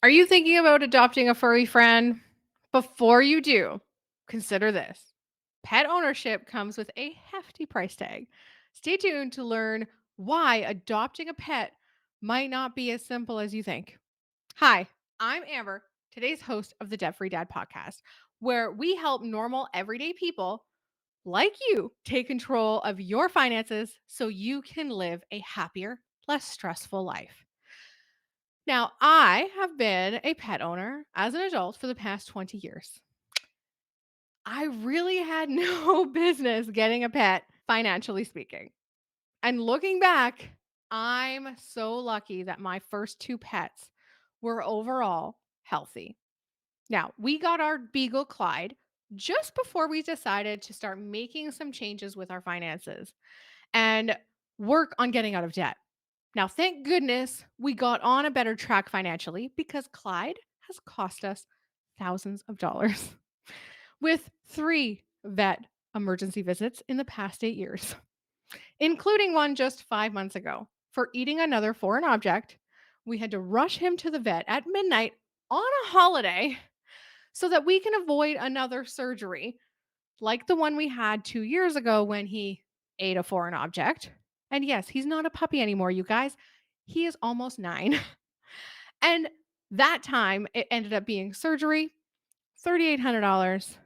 Are you thinking about adopting a furry friend? Before you do, consider this. Pet ownership comes with a hefty price tag. Stay tuned to learn why adopting a pet might not be as simple as you think. Hi, I'm Amber, today's host of the Debt Free Dad podcast, where we help normal, everyday people like you take control of your finances so you can live a happier, less stressful life. Now, I have been a pet owner as an adult for the past 20 years. I really had no business getting a pet, financially speaking. And looking back, I'm so lucky that my first two pets were overall healthy. Now, we got our Beagle Clyde just before we decided to start making some changes with our finances and work on getting out of debt. Now, thank goodness we got on a better track financially because Clyde has cost us thousands of dollars with three vet emergency visits in the past 8 years, including one just 5 months ago. For eating another foreign object, we had to rush him to the vet at midnight on a holiday so that we can avoid another surgery like the one we had 2 years ago when he ate a foreign object. And yes, he's not a puppy anymore, you guys. He is almost 9. And that time it ended up being surgery, $3,800.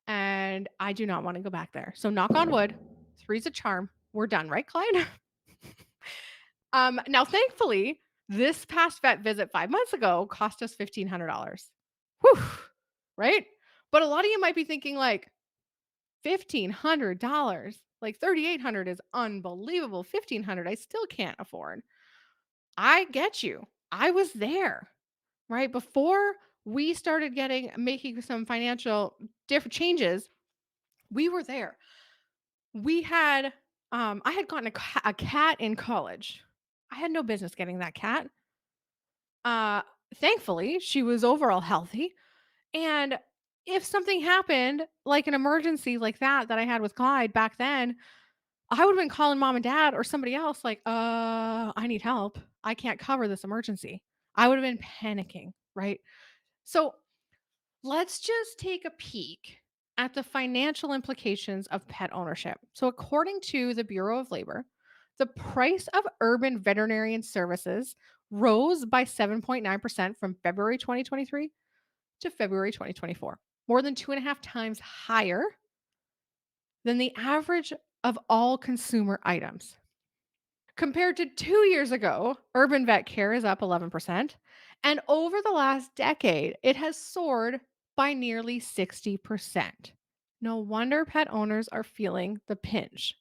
And I do not want to go back there. So knock on wood, three's a charm. We're done, right, Clyde? Now, thankfully, this past vet visit 5 months ago cost us $1,500. Whew, right? But a lot of you might be thinking, like, $1,500, like 3,800 is unbelievable. 1,500, I still can't afford. I get you. I was there. Right? Before we started making some financial different changes, we were there. We had I had gotten a cat in college. I had no business getting that cat. Uh Thankfully, she was overall healthy, and if something happened, like an emergency like that I had with Clyde back then, I would have been calling mom and dad or somebody else like, I need help. I can't cover this emergency." I would have been panicking, right? So, let's just take a peek at the financial implications of pet ownership. So, according to the Bureau of Labor, the price of urban veterinarian services rose by 7.9% from February 2023 to February 2024, more than 2.5 times higher than the average of all consumer items. Compared to 2 years ago, urban vet care is up 11%. And over the last decade, it has soared by nearly 60%. No wonder pet owners are feeling the pinch.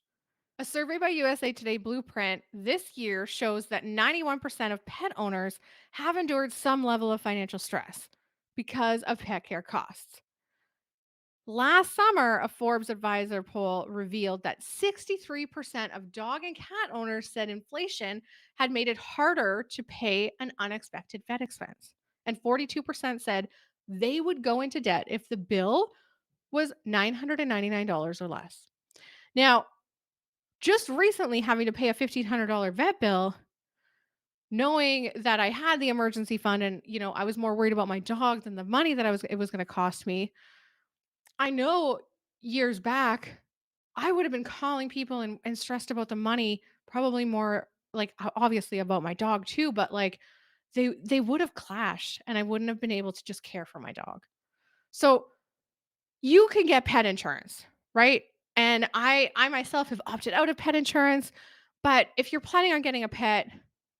A survey by USA Today Blueprint this year shows that 91% of pet owners have endured some level of financial stress because of pet care costs. Last summer, a Forbes advisor poll revealed that 63% of dog and cat owners said inflation had made it harder to pay an unexpected vet expense. And 42% said they would go into debt if the bill was $999 or less. Now, just recently having to pay a $1,500 vet bill, knowing that I had the emergency fund and, I was more worried about my dog than the money that it was going to cost me. I know years back I would have been calling people and stressed about the money, probably more like obviously about my dog too, but like they would have clashed and I wouldn't have been able to just care for my dog. So you can get pet insurance, right? And I myself have opted out of pet insurance, but if you're planning on getting a pet,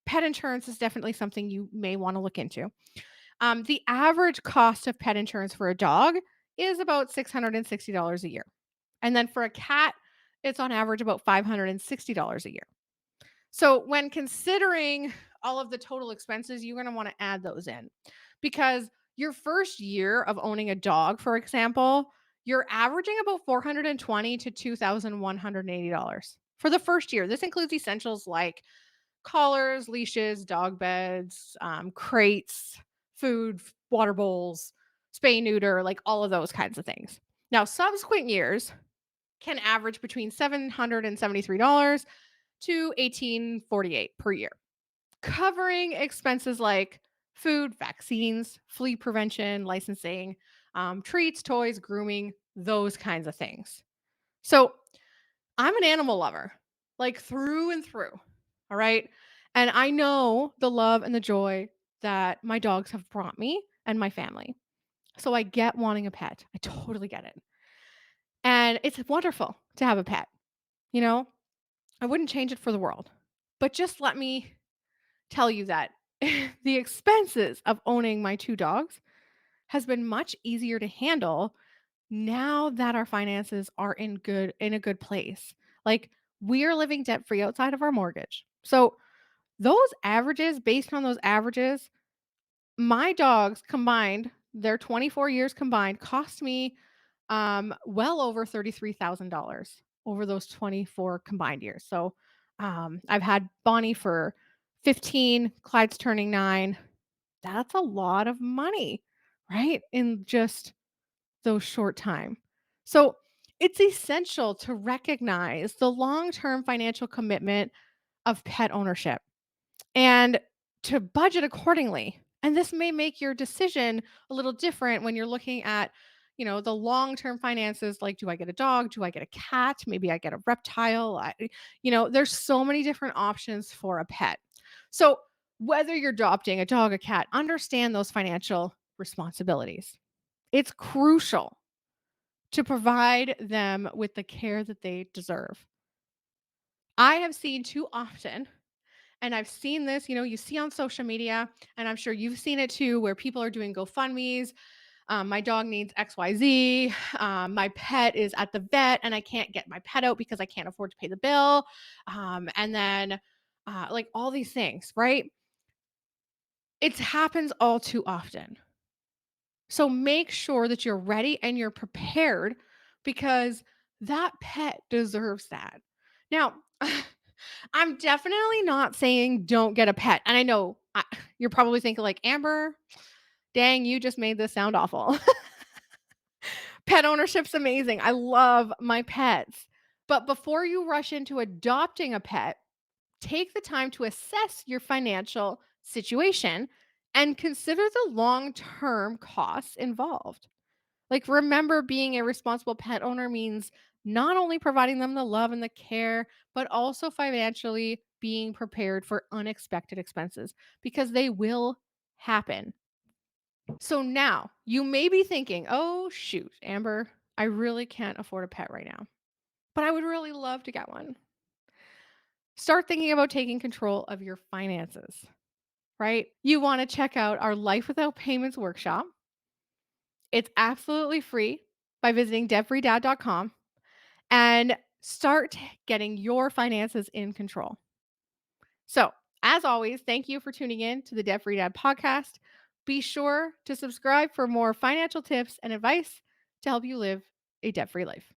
pet insurance is definitely something you may want to look into. The average cost of pet insurance for a dog is about $660 a year. And then for a cat, it's on average about $560 a year. So when considering all of the total expenses, you're going to want to add those in because your first year of owning a dog, for example, you're averaging about $420 to $2,180 for the first year. This includes essentials like collars, leashes, dog beds, crates, food, water bowls, spay neuter, like all of those kinds of things. Now, subsequent years can average between $773 to $1,848 per year, covering expenses like food, vaccines, flea prevention, licensing, treats, toys, grooming, those kinds of things. So I'm an animal lover, like through and through. All right. And I know the love and the joy that my dogs have brought me and my family. So I get wanting a pet. I totally get it. And it's wonderful to have a pet. You know, I wouldn't change it for the world. But just let me tell you that the expenses of owning my two dogs has been much easier to handle now that our finances are in a good place. Like we are living debt free outside of our mortgage. So those averages, based on those averages, my dogs combined, their 24 years combined, cost me well over $33,000 over those 24 combined years. So I've had Bonnie for 15, Clyde's turning 9. That's a lot of money, right? In just those short time. So it's essential to recognize the long-term financial commitment of pet ownership and to budget accordingly. And this may make your decision a little different when you're looking at, the long-term finances, like do I get a dog? Do I get a cat? Maybe I get a reptile. There's so many different options for a pet. So whether you're adopting a dog, a cat, understand those financial responsibilities. It's crucial to provide them with the care that they deserve. I have seen too often, and I've seen this, you see on social media, and I'm sure you've seen it too, where people are doing GoFundMe's. My dog needs XYZ. My pet is at the vet, and I can't get my pet out because I can't afford to pay the bill. And then, like all these things, right? It happens all too often. So make sure that you're ready and you're prepared because that pet deserves that. Now, I'm definitely not saying don't get a pet. And I know you're probably thinking, like, Amber, dang, you just made this sound awful. Pet ownership's amazing. I love my pets. But before you rush into adopting a pet, take the time to assess your financial situation and consider the long term costs involved. Like, remember, being a responsible pet owner means not only providing them the love and the care, but also financially being prepared for unexpected expenses because they will happen. So now you may be thinking, oh, shoot, Amber, I really can't afford a pet right now, but I would really love to get one. Start thinking about taking control of your finances, right? You want to check out our Life Without Payments workshop. It's absolutely free by visiting debtfreedad.com and start getting your finances in control. So, as always, thank you for tuning in to the Debt Free Dad podcast. Be sure to subscribe for more financial tips and advice to help you live a debt free life.